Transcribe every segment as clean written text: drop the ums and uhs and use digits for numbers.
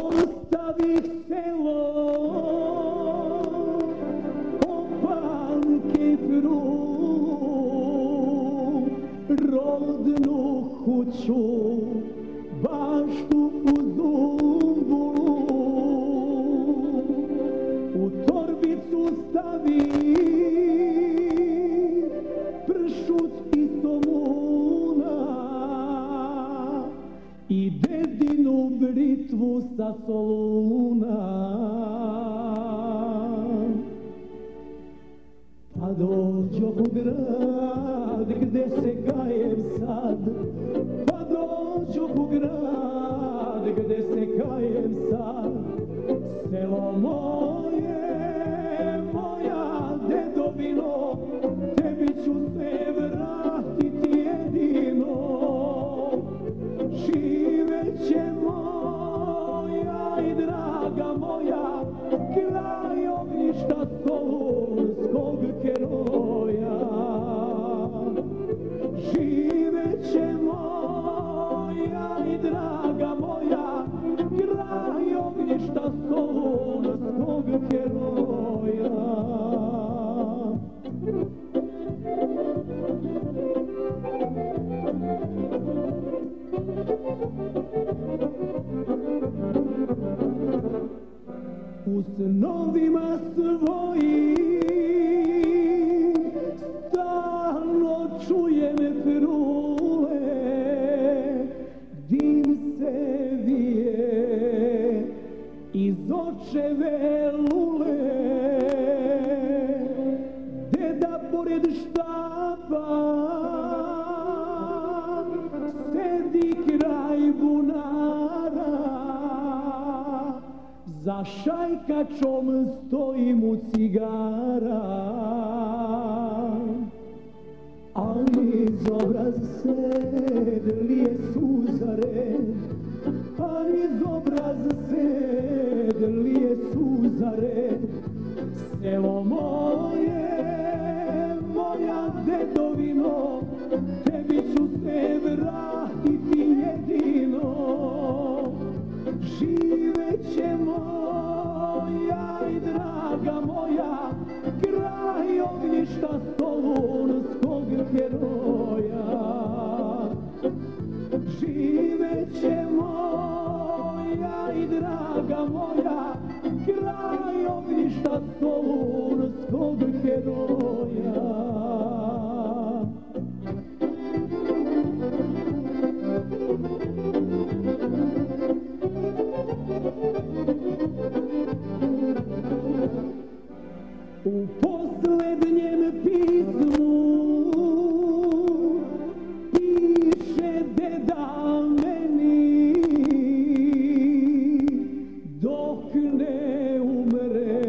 Ostavih selo, opanke pru, rodnu kuću, baštu u Zumbulu. U torbicu stavi pršut i somuna i dedinu britvu sa Soluna. Pa dođoh u grad gde se kajem sad, pa dođoh u grad gde se kajem sad. Selo moje, moja dedovino, tebi ću se vratiti jedino. Živeće moja i draga moja, kraj ognjišta solunskog heroja. Živeće moja i draga moja, kraj ognjišta solunskog heroja. U snovima svojim stalno čujem frule, dim se vije iz očeve lule. Deda pored štapa sedi kraj bunara, za šajkačom stoji mu cigara. Ali iz obraz sed lije suzare, ali iz obraz sed lije suzare. Selo moje, moja dedovino, tebi ću se vratiti jedino. Živeće moja i draga moja, kraj ognjišta solunskog heroja. Živeće moja i draga moja, kraj ognjišta solunskog heroja. U poslednjem pismu piše deda meni, dok ne umre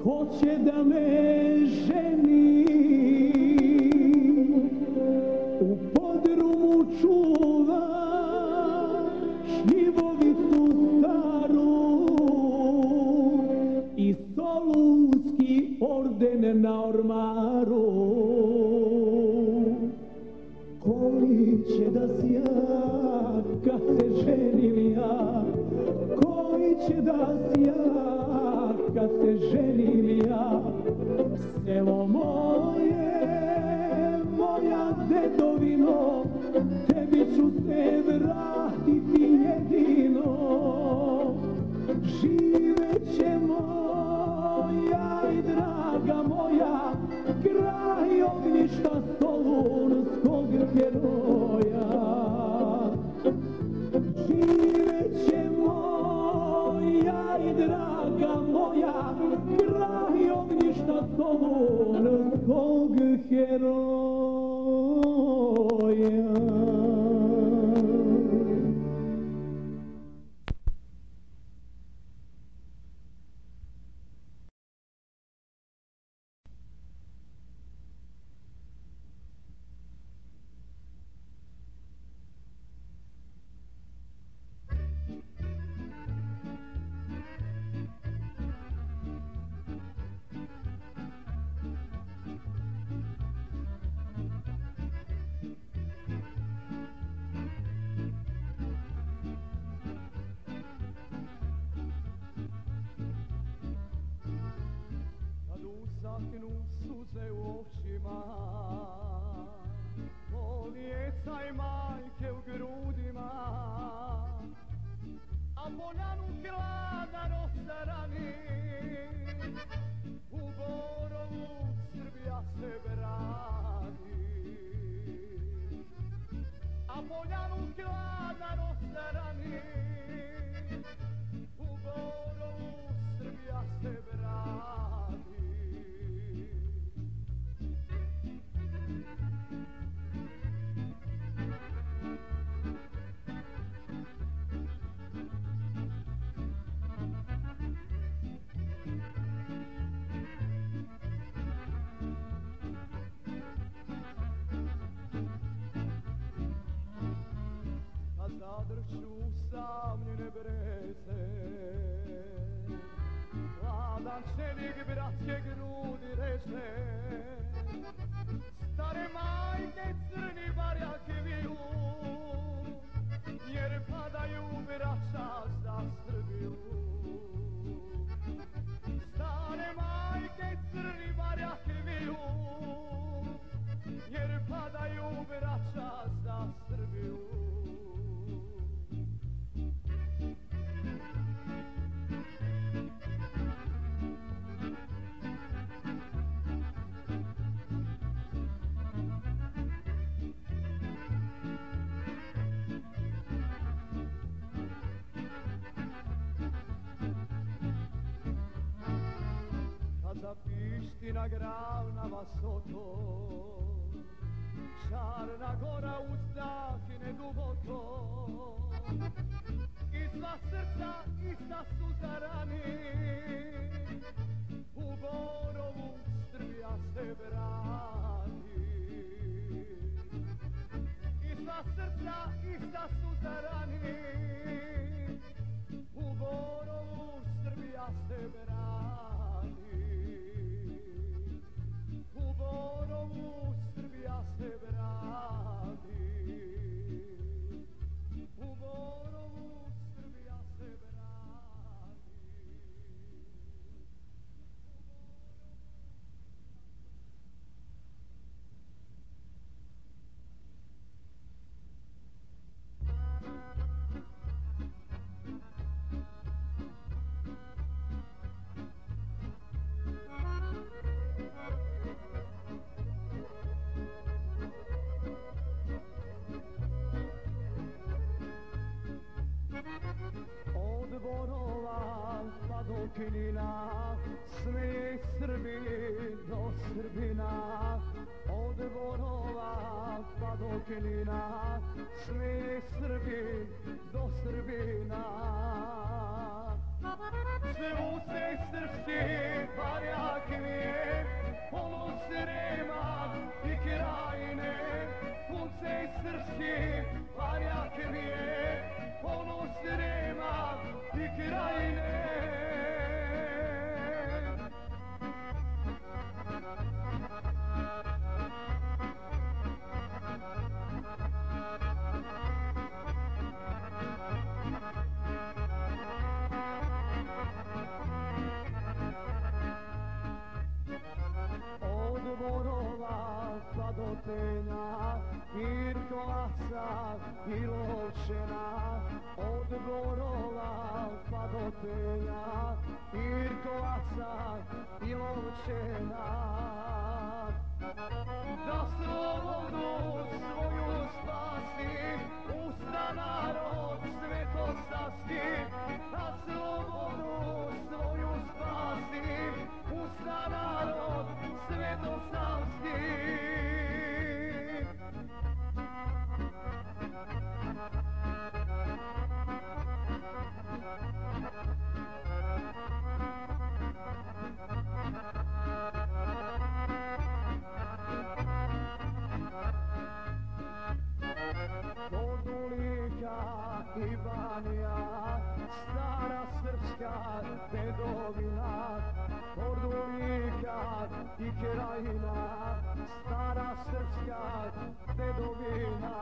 hoće da me ženi. U podrumu čuva šljivovicu staru i solunski orden na ormaru. Koji će da sja kad se ženim ja, koji će da sja kad se ženim ja. Selo moje, moja dedovino, tebi ću se vratiti jedino. Živeće moja i draga moja, kraj ognjišta solunskog heroja. Živeće moja i draga moja, kraj ognjišta solunskog heroja. sunce u očima, ko djeca i majke u grudima, a Poljanu hladan ostarani, u Borovu Srbija se brani. A Poljanu hladan ostarani, u Borovu Srbija se brani. Zadrću usamljene breze, hladan čelik bratske grudi reže, stare majke crni barjak viju, jer padaju braća za Srbiju. Stare majke crni barjak viju, jer padaju braća za Srbiju. Zapiština gravna vasoko, Čarna gora uzdahne duboko, iz dva srca ista suza rani, u Borovu Srbija se brani. Iz dva srca ista suza rani, u Borovu Srbija se brani. U Borovu Srbija se brani. U Borovu Srbija se brani. Od Borova pa do Knina, smeje Srbi do Srbina. Od Borova pa do Knina, smeje Srbi do Srbina. Svevu se srpski barjak nije, ponos Srema i Krajine. Pun se srpski barjak nije, ponos Srema i Krajine. Od Borova pa do Tena, Irkovaca i Lovćena. Od Borova pa do Tena, Irkovaca i Lovćena. Da slobodu svoju spasi, usta narod svetosavski. Da slobodu svoju spasi, usta narod svetosavski. I Banija, stara srpska dedovina. Ordulika i Krajina, stara srpska dedovina.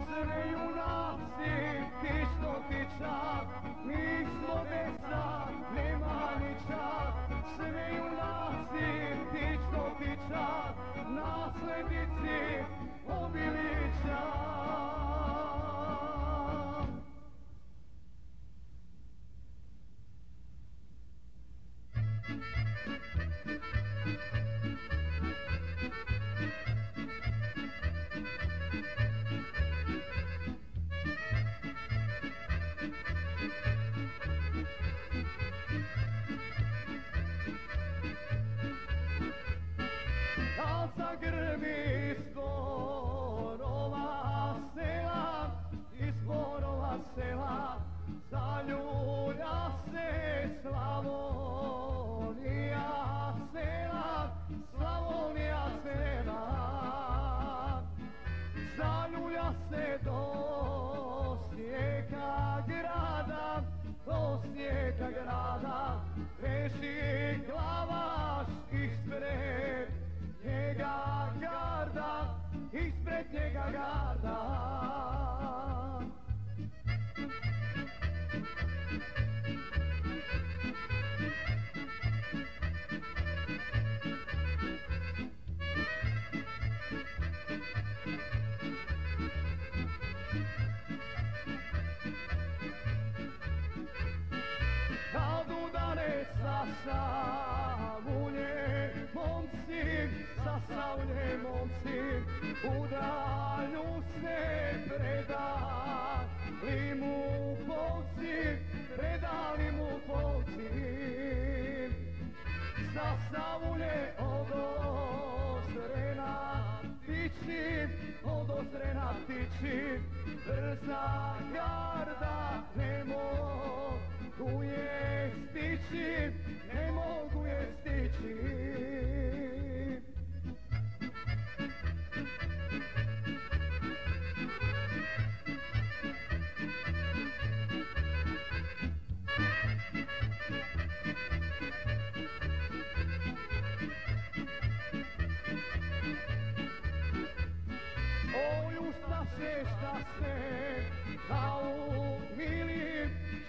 Sve junaci Pištotića, mi smo deca Nemanića. Sve junaci zagrmi iz Borova sela, zaljulja se Slavonija sela, Slavonija sela, zaljulja se do Osijeka grada, reši glavaš ispred njega garda. Sa Savulje momci u dalju se predali mu polci. Sa Savulje odozrena tiči, brza garda ne mogu je stići.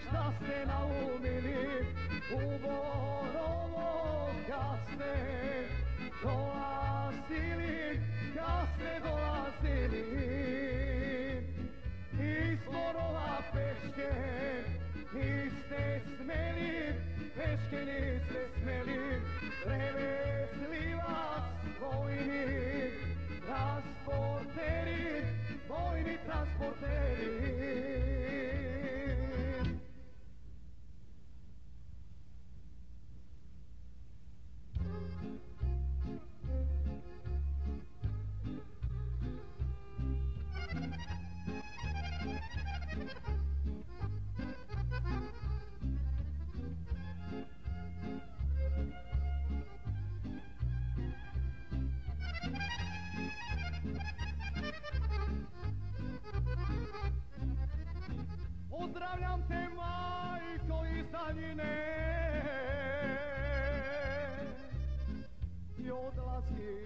Šta ste naumili u Borovo kad ste dolazili iz Borova peške niste smeli, prevezli vas vojni transporteri. Pozdravljam te, majko, iz daljine i odlazi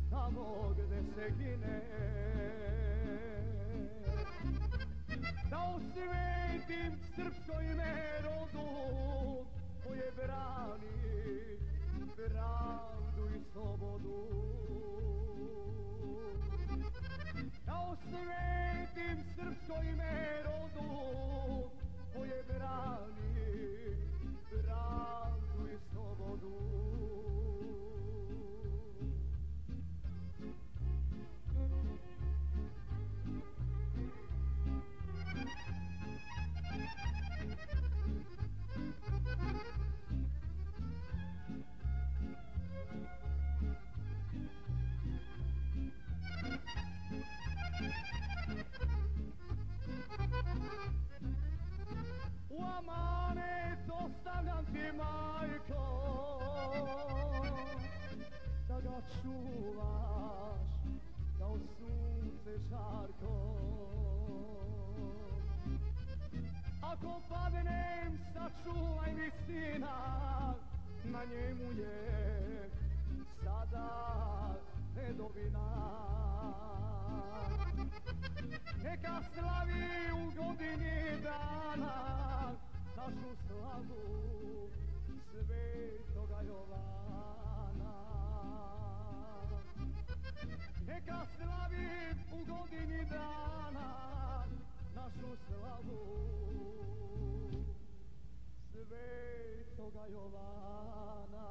tamo gde se gine, da osvetim srpsko ime rodu koje brani pravdu i slobodu. Da osvetim srpsko ime rodu koje brani pravdu i slobodu. U amanet ostavljam ti, majko, da ga čuvaš kao sunce žarko. Ako padnem, sačuvaj mi sina, na njemu je sada dedovina. Neka slavi u godini dana našu slavu Svetoga Jovana. Neka slavi u godini dana našu slavu Svetoga Jovana.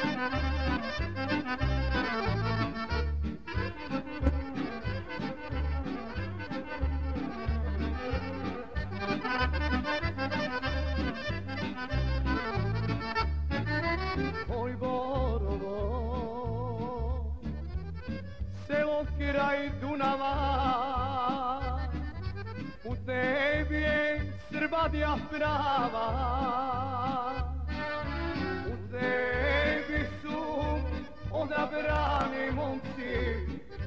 Thank you. tebi je Srbadija prava, u tebi su odabrani momci,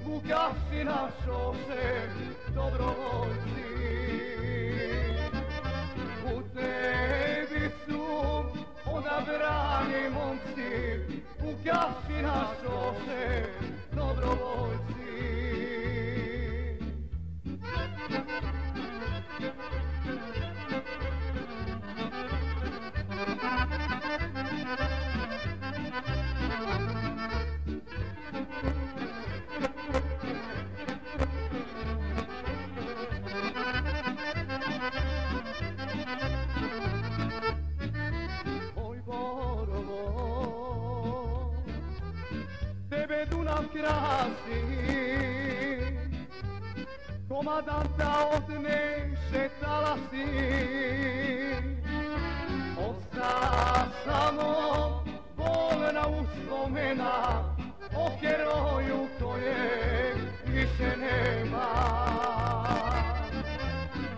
Vukaši na šoše dobrovoljci. U tebi su odabrani momci, Vukaši na šoše dobrovoljci. Oj Borovo, tebe Dunav krasi, komadanta odneše talasi. Osta samo bolna uspomena o heroju koje više nema.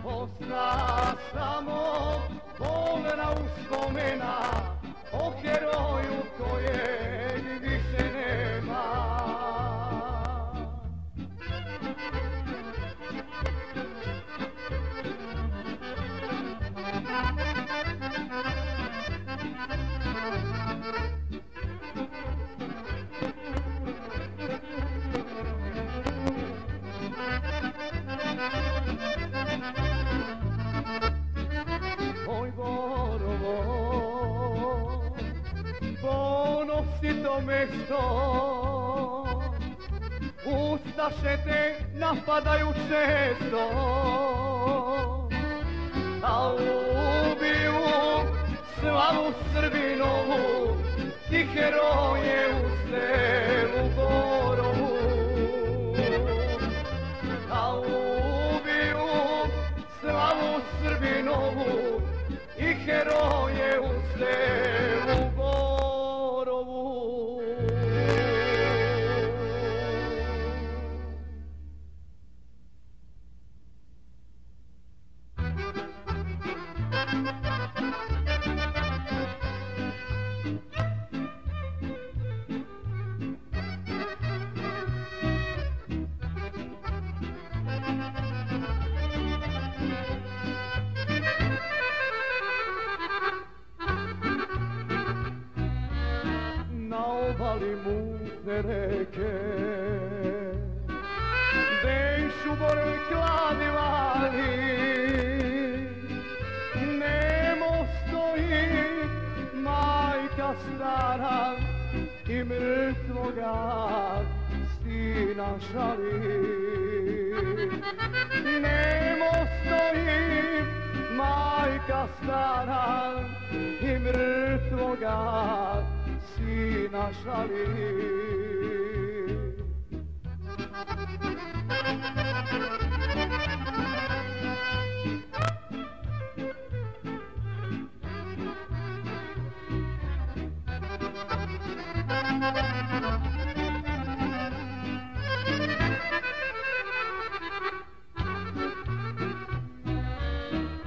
Osta samo bolna uspomena o heroju koje više nema. Oj Borovo, ponosi to mesto, ustaše te napadaju često, a ubiju slavu Srbinovu i heroje u selu Borovu. A ubiju slavu Srbinovu i heroje u selu Borovu. Na obali mutne reke, gde šubore kladivali, nemo stoji majka stara i mrtvoga sina šali. Nemo stoji majka stara i mrtvoga sina šali.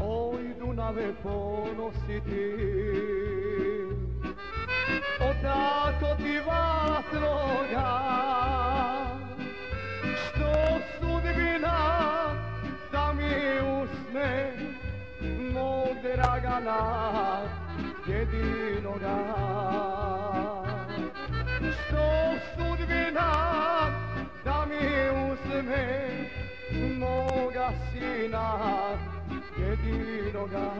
Oj Dunave ponosi ti, odako ti vatroga, što sudbina da mi usme mog Dragana jedinoga. Što sudbina da mi uzme moga sina jedinoga.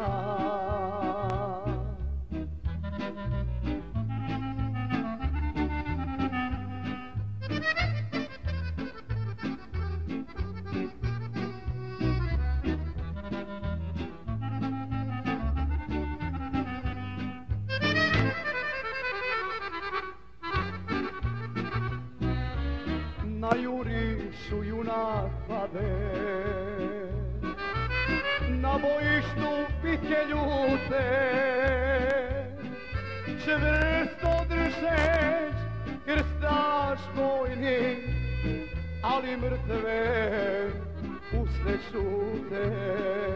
Na jurišu junak pade, na bojištu bitke ljute, čvrsto držeć krstaš bojni, ali mrtve usne šute.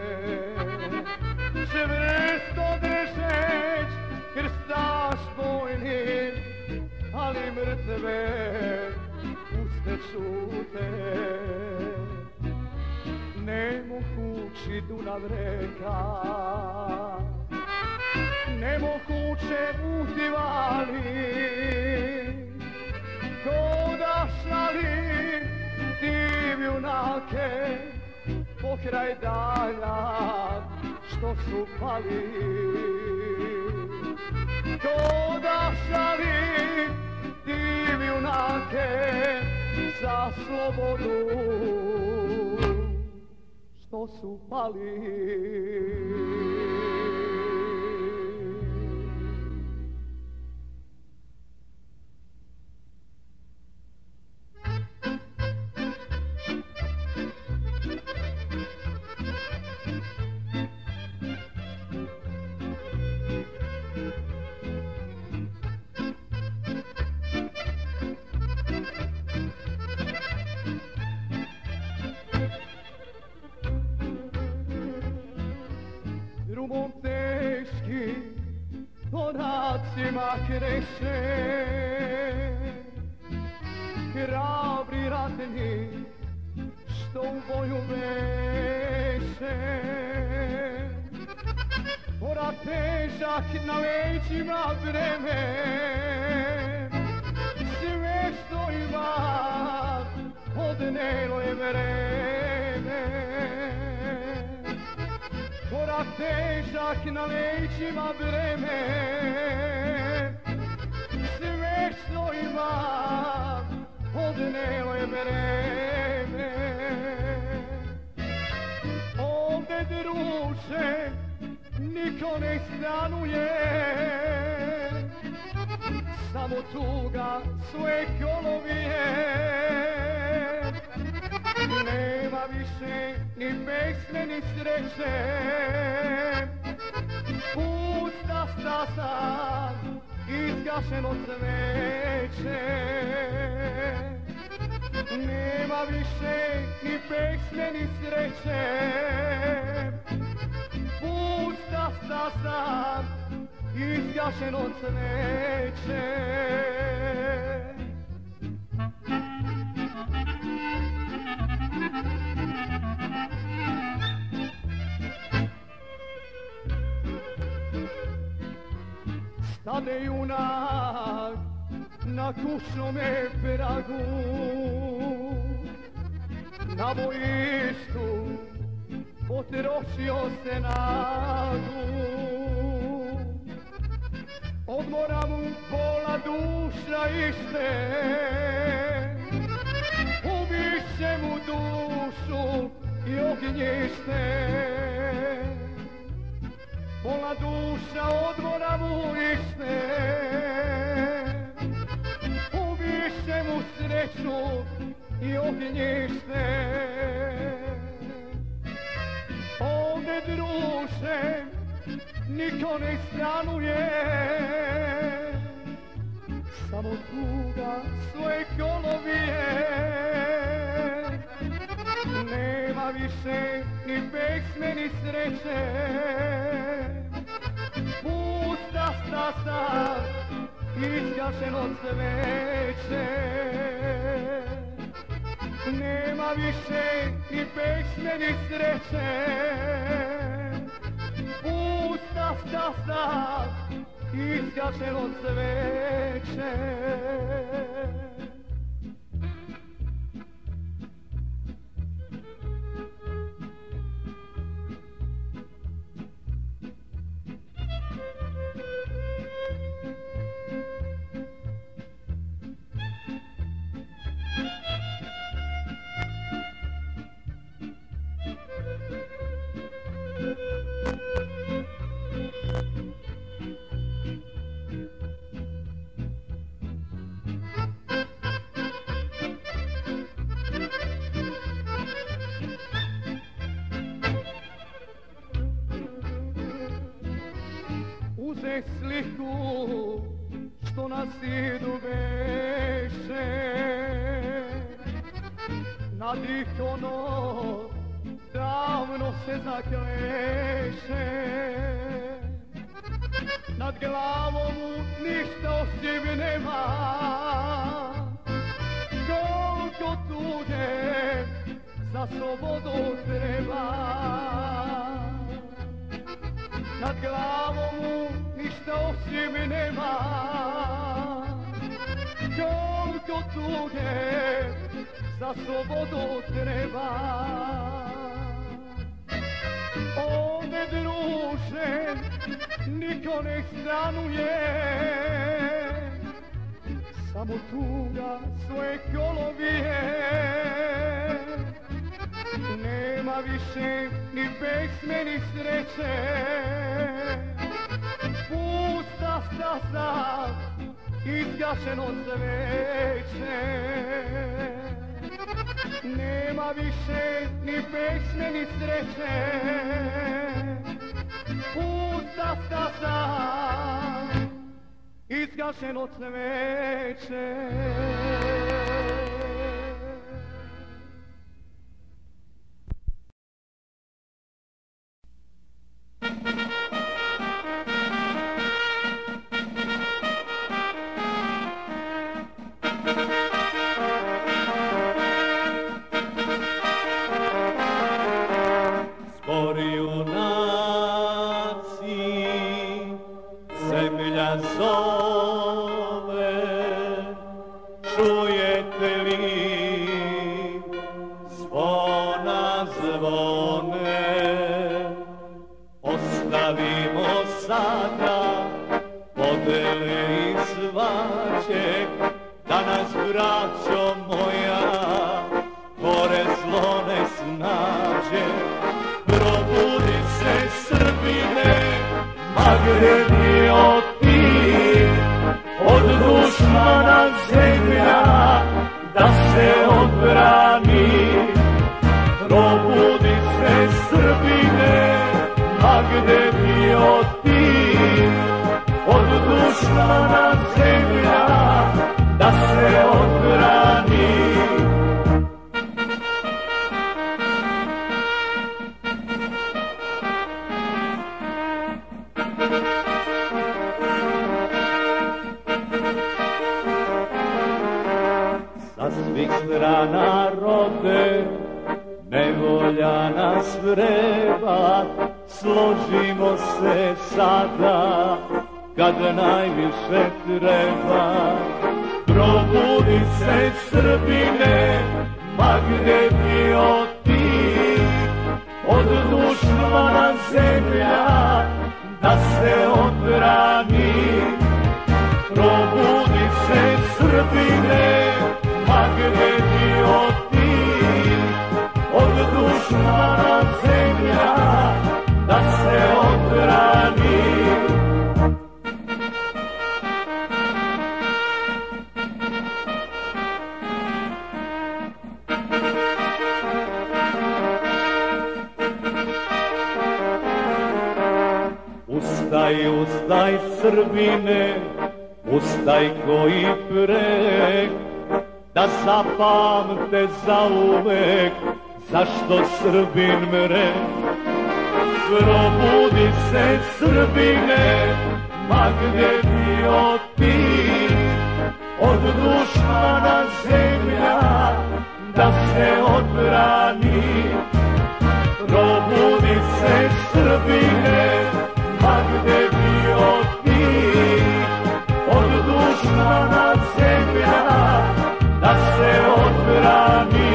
sve uste čute. Ne mogući Dunav reka, ne moguće utivali, ko da šali div junake pokraj dana što su pali. Ko da šali div junake za slobodu što su pali. Drumom teški koracima kreće, hrabri ratni što u boju veše. Korak težak na leđima breme, sve što ima odnelo je vreme. Korak težak na leđima breme, sve što imam odnelo je vreme. Ovde druže niko ne stanuje, samo tuga svoje kolovije. Nema više ni pesme ni sreće, pusta staza, izgašeno cveće. Nema više ni pesme ni sreće, pusta staza, izgašeno cveće. Stade junak na kućnome pragu, na bojištu potrošio se nagu. Odmora mu bola duša ište, ubiše mu dušu i ognjište. Pola duša odmora mu ište, ubiše mu sreću i ognjište. Ovde druže niko ne stanuje, samo tuga svoje kolovije. Nema više ni pesme ni sreće, pusta staza, izgašeno cveće. Nema više ni pesme ni sreće, pusta staza, izgašeno cveće. Uze sliku što na zidu beše, nadih ono davno se zakleše. nad glavom ništa osim nema. Koliko tuge za slobodu treba, nad glavom ništa osim nema. Koliko tuge za slobodu treba. Ovdje druže niko ne stanuje, samo tuga svoje kolo vije. Nema više ni pesme ni sreće, pusta staza, izgašeno cveće. Nema više ni pesme ni sreće, pusta staza, izgašeno cveće. Složimo se sada kad najviše treba. Probudi se Srbine, ma gde bio ti, od dušmana zemlja da se odbrani. Probudi se Srbine, ma gde bio ti, od dušmana zemlja da se odbrani. Ustaj, ustaj Srbine, ustaj koji prek, da zapamte zauvek zašto Srbin mre. Probudi se Srbine, ma gde bio ti, od dušmana zemlja da se odbrani. Probudi se Srbine, ma gde bio ti, od dušmana zemlja da se odbrani.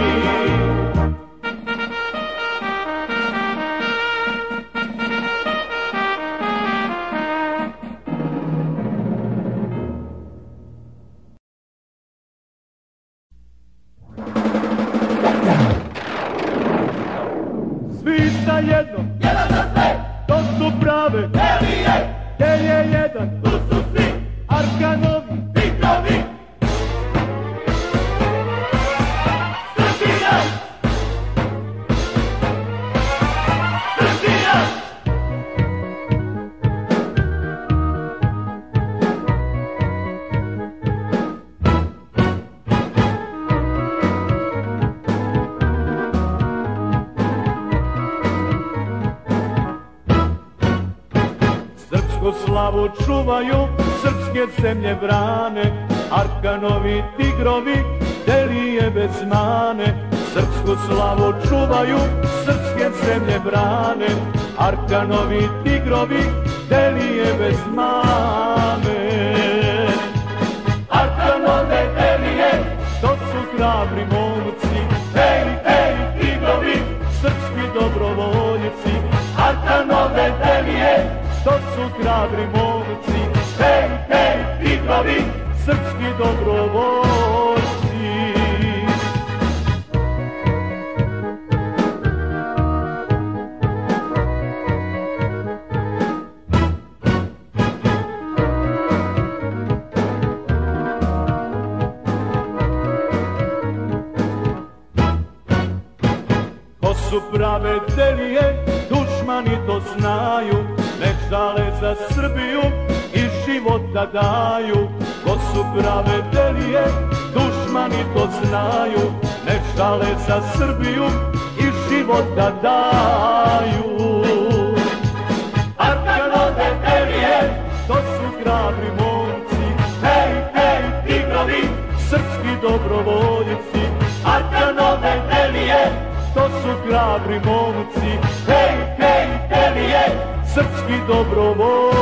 Svi sa jednom, jedan za sve, to su prave Elije, gdje je jedan, tu su svi Arkanovi, Vitovi. Srbina, Srbina. srpsku slavu čuvaju, srpske zemlje brane, Arkanovi tigrovi, Delije bez mane. Srpsku slavu čuvaju, srpske zemlje brane, Arkanovi tigrovi, Delije bez mane. Arkanove Delije, to su hrabri momci, hej, hej, tigrovi, srpski dobrovoljci. Arkanove Delije, to su hrabri momci, hej, hej, tigrovi, srpski dobrovoljci. Ko su prave Delije, dušmani to znaju, ne žale za Srbiju i života daju. Ko su prave Delije, dušmani to znaju, ne žale za Srbiju i života daju. Arkanove Delije, to su hrabri momci, hej, hej, tigrovi, srpski dobrovoljci. Arkanove Delije, to su hrabri momci, hej, hej, Delije, srpski dobrovoljci.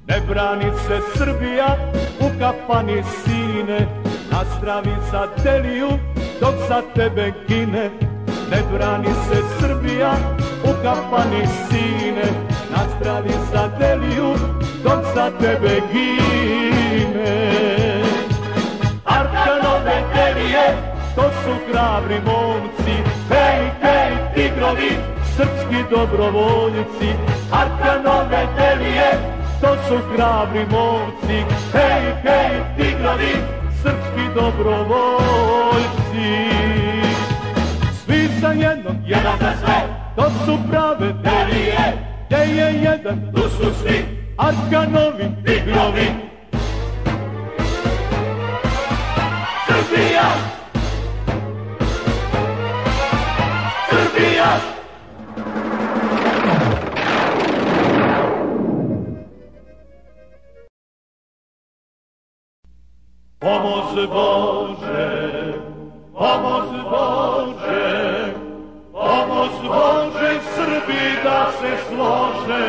Ne brani se Srbija u kafani sine, nazdravi za Deliju dok za tebe gine. Ne brani se Srbija u kafani sine, nazdravi za Deliju dok za tebe gine. Arkanove Delije, to su hrabri momci, hej, hej, tigrovi, srpski dobrovoljci. Arkanove Delije, to su hrabri momci, hej, hej, tigrovi, srpski dobrovoljci. Svi za jednog, jedan za sve, to su prave Delije, gdje je jedan, tu su svi, Arkanovi tigrovi. Srbija! Srbija! Pomoz Bože, pomoz Bože, pomoz Bože, Srbi da se slože.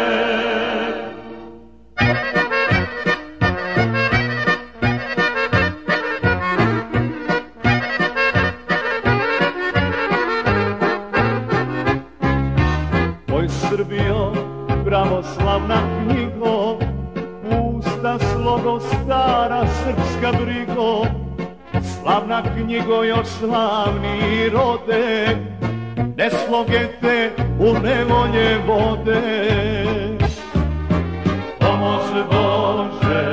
Oj Srbijo, pravoslavna knjigo, pusta slogo stara srpska brigo, slavna knjigo još slavni rode, ne sloge te u nevolje vode. Pomoz Bože,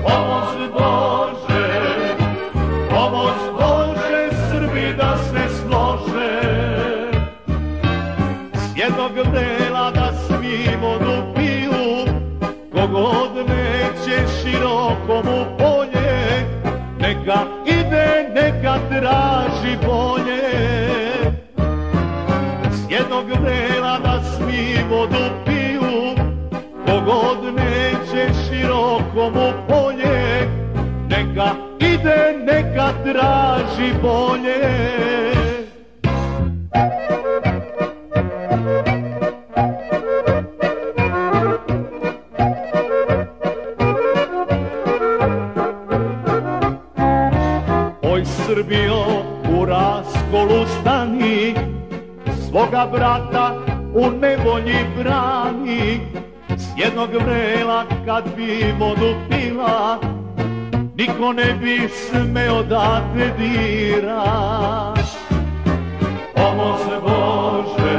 pomoz Bože, pomoz Bože, Srbi da se slože. S jednog vrela da svi vodu piju, kogod neće široko mu polje, neka ide, neka traži bolje. S jednog vrela da svi vodu piju, kogod neće široko mu polje, neka ide, neka traži bolje. Srbijo, u raskolu stani, svoga brata u nevolji brani. S jednog vrela kad bi vodu pila, niko ne bi smeo da te dira. Pomoz Bože,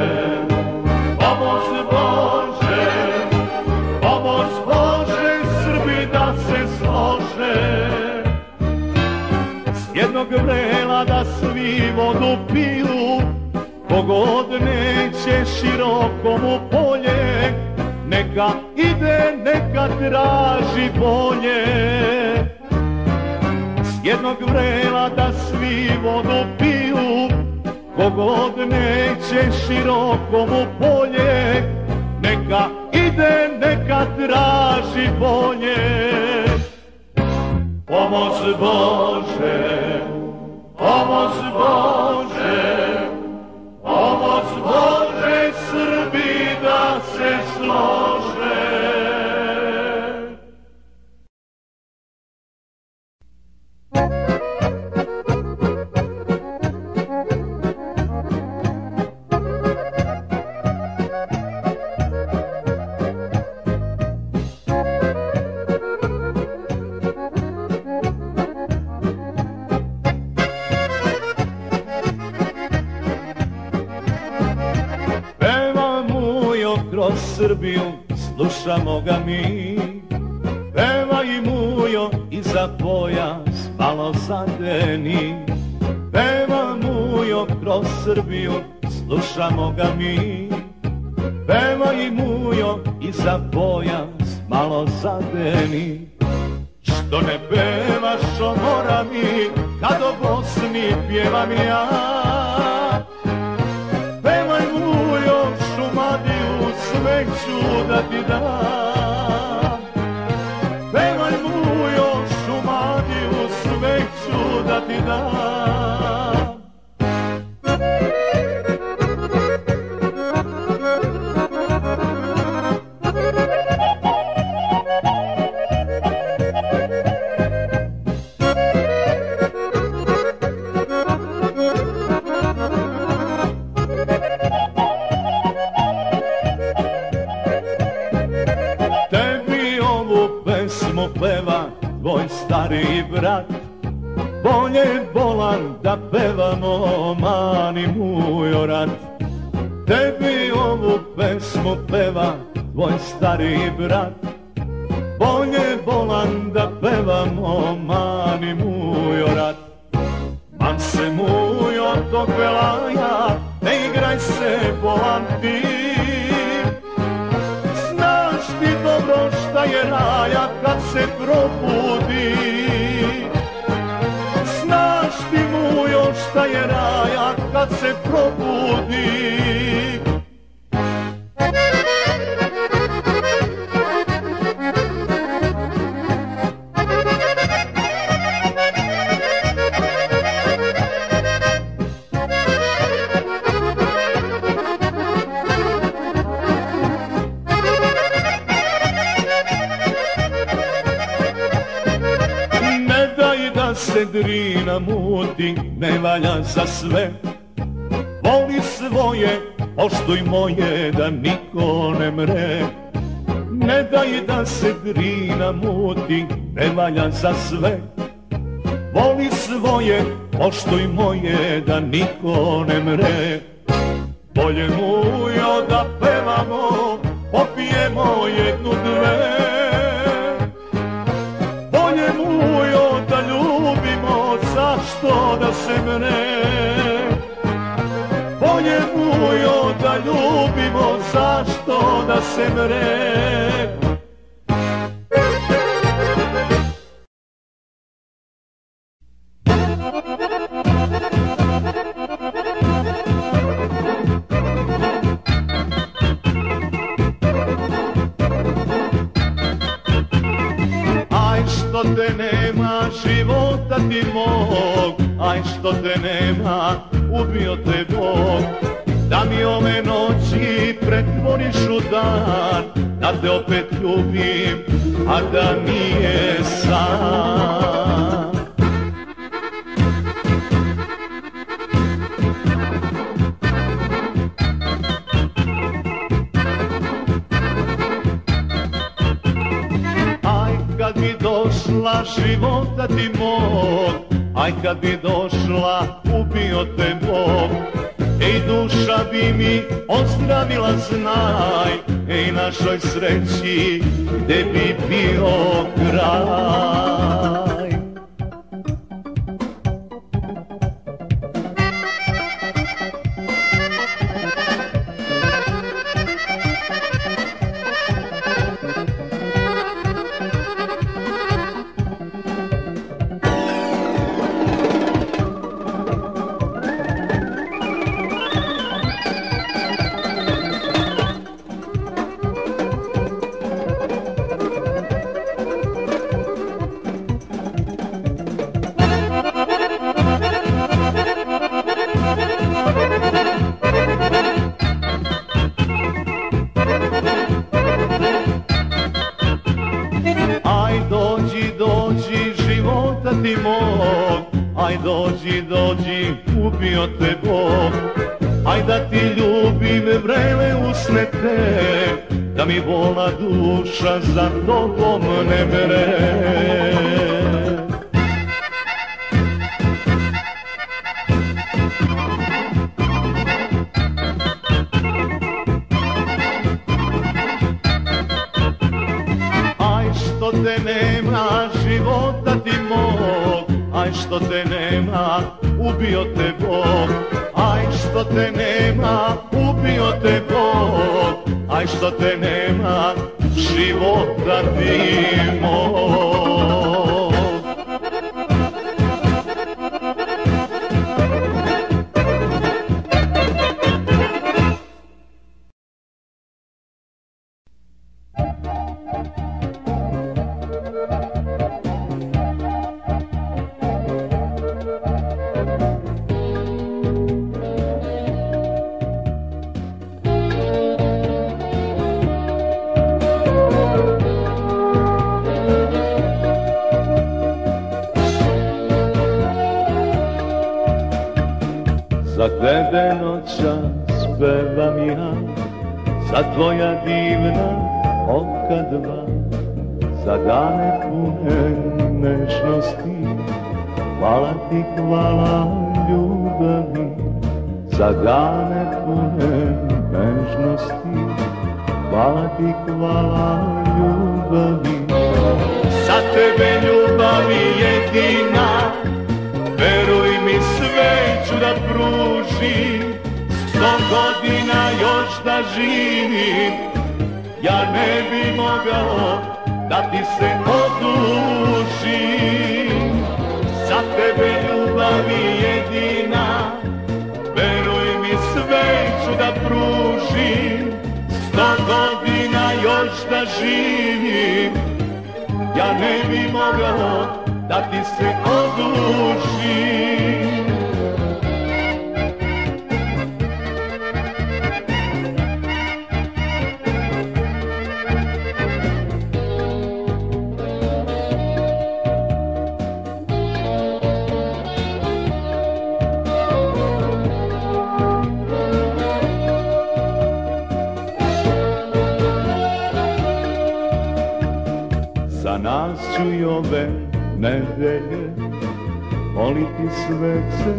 pomoz Bože, pomoz Bože, Srbi da se slože. S jednog vrela da svi vodu piju, Kogod neće široko mu polje, neka ide, neka traži bolje. S jednog vrela da svi vodu piju, kogod neće široko mu polje, neka ide, neka traži bolje. Pomoz Bože, pomoz Bože, pomoz Bože, Srbi da se slože. Kroz Srbiju slušamo ga mi, pevaj Mujo iza pojas malo zadeni. Peva Mujo kroz Srbiju slušamo ga mi, pevaj Mujo iza pojas malo zadeni. Što ne pevaš o Morami kad o Bosni pjevam ja? Pevaj Mujo Šumadiju, sve ću da ti dam. Pevaj Mujo Šumadiju, sve ću da ti dam. Peva tvoj stariji brat, bolje bolan da pevamo Mani Mujo rat. Tebi ovu pesmu peva tvoj stariji brat, bolje bolan da pevamo Mani Mujo rat. Man se Mujo tog velaja, ne igraj se bolan ti. Znaš ti dobro šta je raja kad se probudi. Znaš ti Mujo šta je raja kad se probudi. Se Drina muti, ne valja za sve. Voli svoje, poštuj moje, da niko ne mre. Ne daj da se Drina muti, ne valja za sve. Voli svoje, poštuj moje, da niko ne mre. Bolje Mujo da pevamo, popijemo jednu dve. Bolje Mujo da ljubimo, zašto da se mre? Bolje Mujo da ljubimo, zašto da se mre? Što te nema, života ti mog, aj što te nema, ubio te Bog. Da mi ove noći pretvoriš u dan, da te opet ljubim, a da nije san. Kad bi došla života ti mog, aj kad bi došla ubio te Bog. Ej duša bi mi ozdravila znaj, ej našoj sreći gde bi bio kraj. dođi, ubio te Bog. Aj da ti ljubim vrele usne te, da mi volna duša za tobom ne bere. Aj što te nema, života ti mog, aj što te nema, ubio te Bog. Aj što te nema, ubio te Bog. Aj što te nema, života ti mog. Za tebe noćas pevam ja, za tvoja divna oka dva, za dane pune nežnosti, hvala ti, hvala ljubavi. Za dane pune nežnosti, hvala ti, hvala ljubavi. Za tebe ljubavi jedina, veruj mi sve ću da pružim. 100 godina još da živim, ja ne bi mogao da ti se odužim. Za tebe ljubavi jedina, veruj mi sve ću da pružim. 100 godina još da živim, ja ne bi mogao da ti se odužim. Za nas ću i ove nedelje moliti svece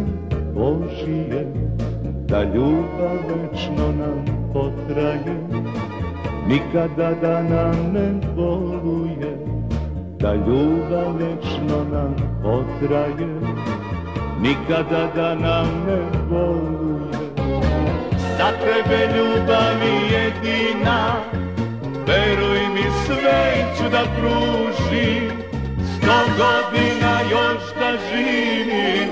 Božije, da ljubav večno nam potraje, nikada da nam ne boluje. Da ljubav večno nam potraje, nikada da nam ne boluje. Za tebe ljubavi jedina, veruj mi sve ću da pružim. 100 godina još da živim,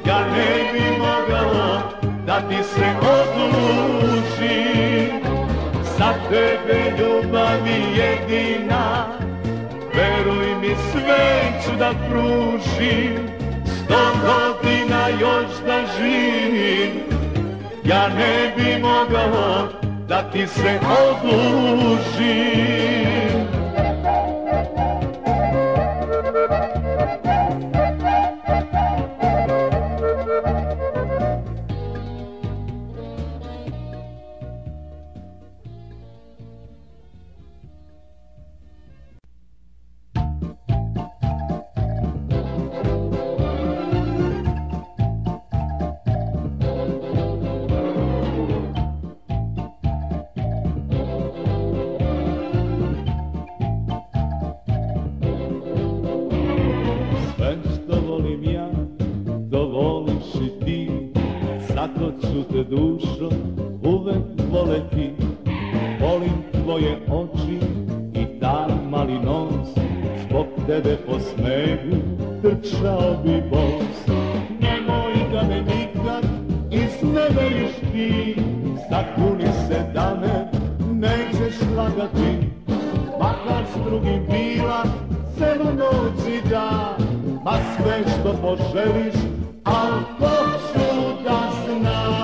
ja ne bi mogao da ti se odužim. Za tebe ljubavi jedina, veruj mi sve ću da pružim. 100 godina još da živim, ja ne bi mogao da ti se odužim. Zato ću te dušo uvek voleti, volim tvoje oči i taj mali nos, zbog tebe po snegu trčao bi bos. Nemoj da me nikad izneveriš ti, zakuni se da me nećeš lagati, makar s drugim bila celu noć i dan, ma sve što poželiš, al to ću da znam.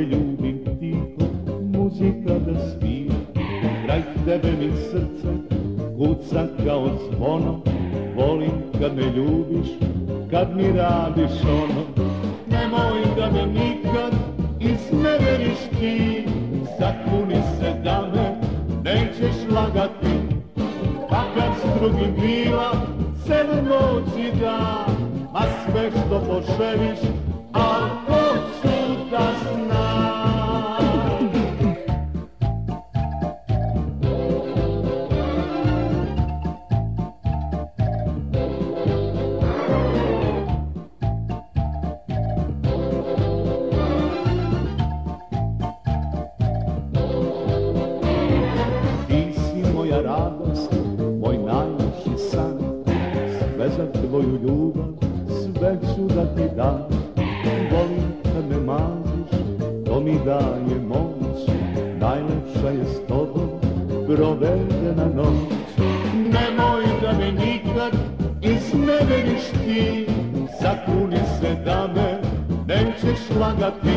te ljubim tiho, muzika da svira, kraj tebe mi srce kuca kao zvono, volim kad me ljubiš, kad mi radiš ono. Nemoj da me nikad izneveriš ti, zakuni se da me nećeš lagati, pa kad s drugim bila celu noć i dan, ma sve što poželiš, al hoću da znam. Ti si moja radost, moj najljepši san, sve za tvoju ljubav, sve ću da ti dam. Volim kad me maziš, to mi daje moć, najlepša je s tobom provedena noć. Nemoj da me nikad izneveriš ti, zakuni se da me nećeš lagati,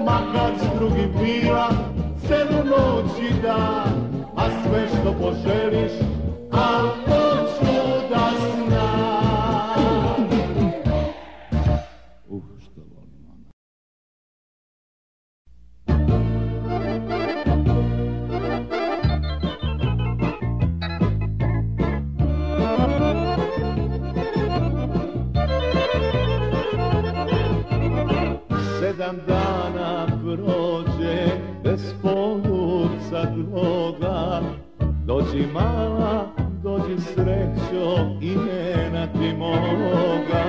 makar s drugim bila celu noć i dan, a sve što poželiš, al hoću da znam. Što volim ona. Sedam dana prođe bez poljubca tvoga, dođi mala, dođi srećo, imena ti moga.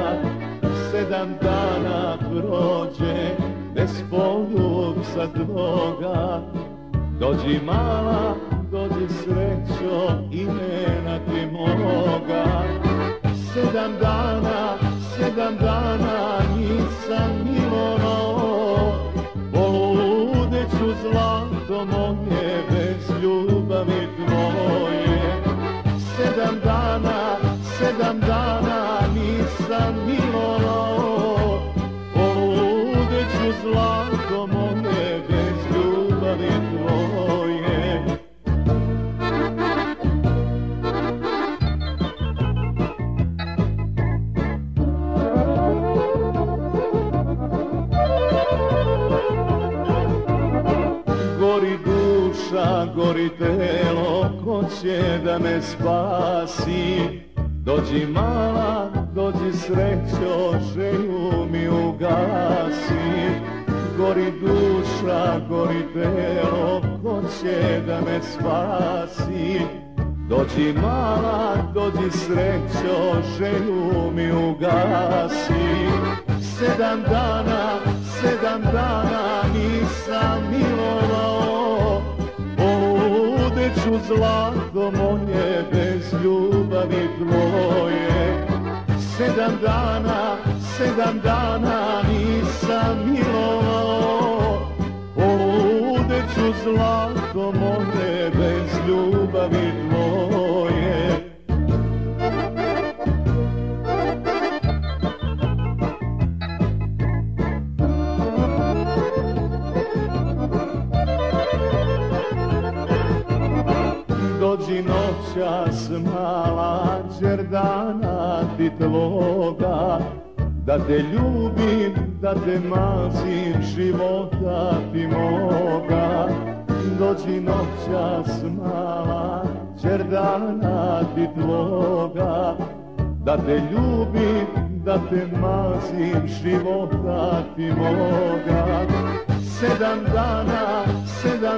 Sedam dana prođe bez poljubca tvoga, dođi mala, dođi srećo, imena ti moga. Sedam dana nisam milovao, poludeću zlato moje bez ljubavi tvoje. Sedam dana nisam milovao, poludeću zlato moje bez ljubavi tvoje. Gori duša, gori telo, ko će da me spasi? Dođi mala, dođi srećo, želju mi ugasi. Gori duša, gori telo, ko će da me spasi? Dođi mala, dođi srećo, želju mi ugasi. Sedam dana nisam milovao, poludeću zlato moje bez ljubavi tvoje. Sedam dana nisam milovao, poludeću zlato moje bez ljubavi tvoje. Dođi noćas mala, đerdana ti tvoga, da te ljubim, da te mazim, života ti moga. Dođi noćas mala, đerdana ti tvoga, da te ljubim, da te mazim, života ti moga. Sedam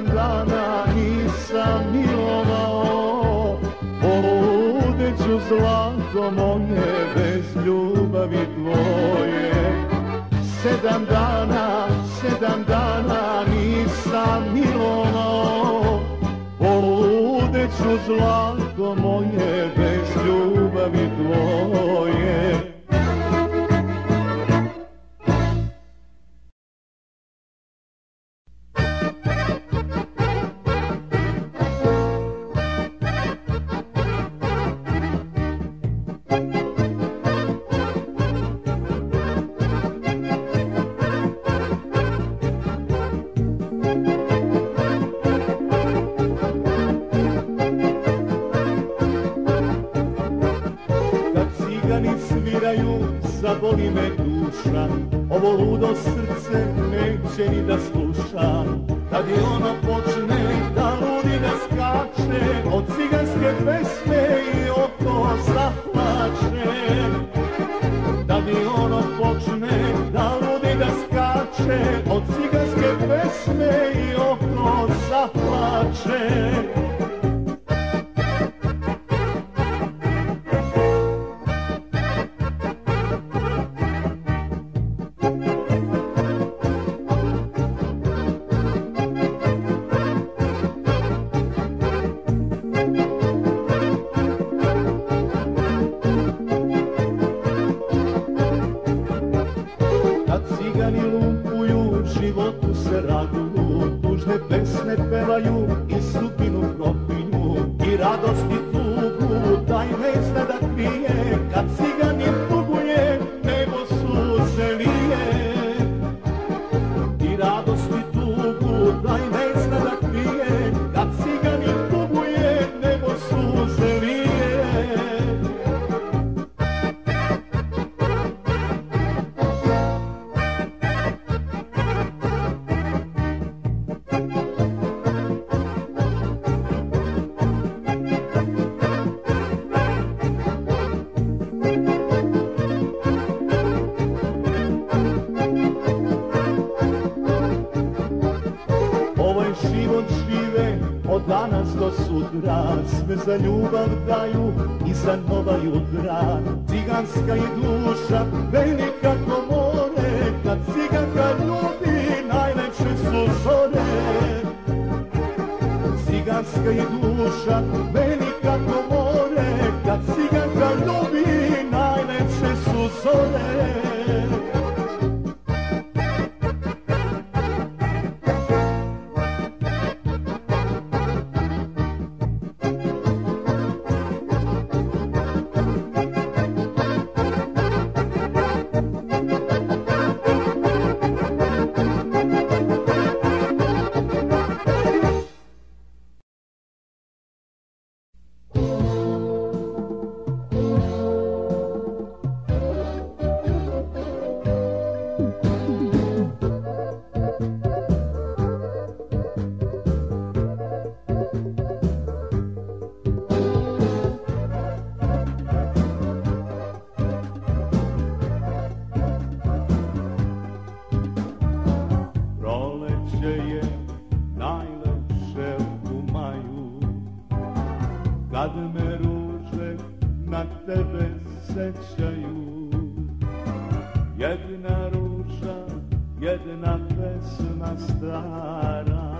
dana nisam milovao, poludeću zlato moje bez ljubavi tvoje. Sedam dana nisam milovao, poludeću zlato moje bez ljubavi tvoje. boli me duša, ovo ludo srce neće ni da sluša. Kad i ono počne da ludi da skače, od ciganske pesme i oko zaplače. Kad i ono počne da ludi da skače, od ciganske pesme i oko zaplače. Životu se raduju, tužne pesme pevaju i sudbinu propinju i radost i tugu taj ne zna da krije. Kad ciganin tuguje, nebo suze lije. I radost i tugu taj ne zna da krije. Kad ciganin tuguje, nebo suze lije. Život žive od danas do sutra, sve za ljubav daju i za nova jutra. Ciganska je duša velika ko more, kad ciganka ljubi najlepše su zore. Ciganska je duša velika ko more, kad ciganka ljubi najlepše su zore. Kad me ruže na tebe sećaju, jedna ruža, jedna pesma stara,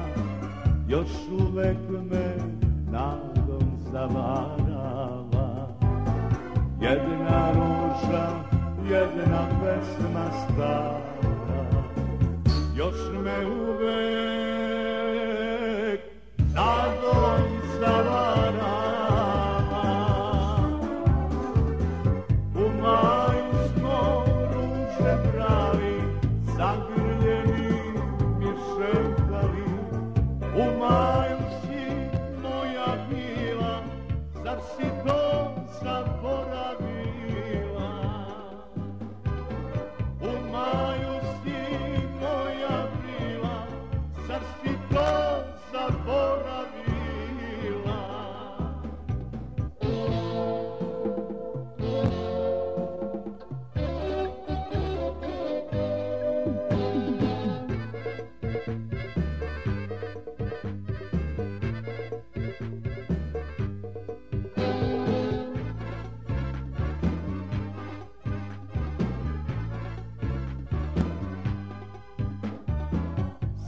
još uvek me nadom zavarava. Jedna ruža, jedna pesma stara, još me uvek nadom zavarava.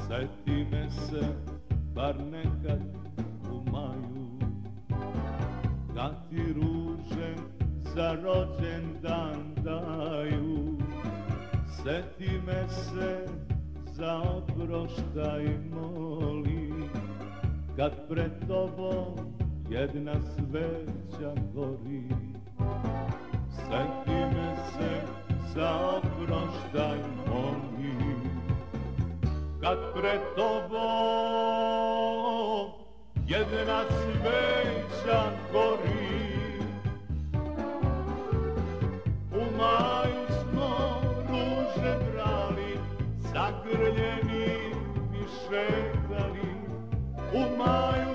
Sjeti me se bar nekad u maju, kad ti ruže za rođendan daju. Sjeti me se za oproštaj moli, kad pred tobom jedna sveća gori. Sjeti me se za oproštaj moli, kad pred tobom jedna sveća gori. U maju smo šetali u maju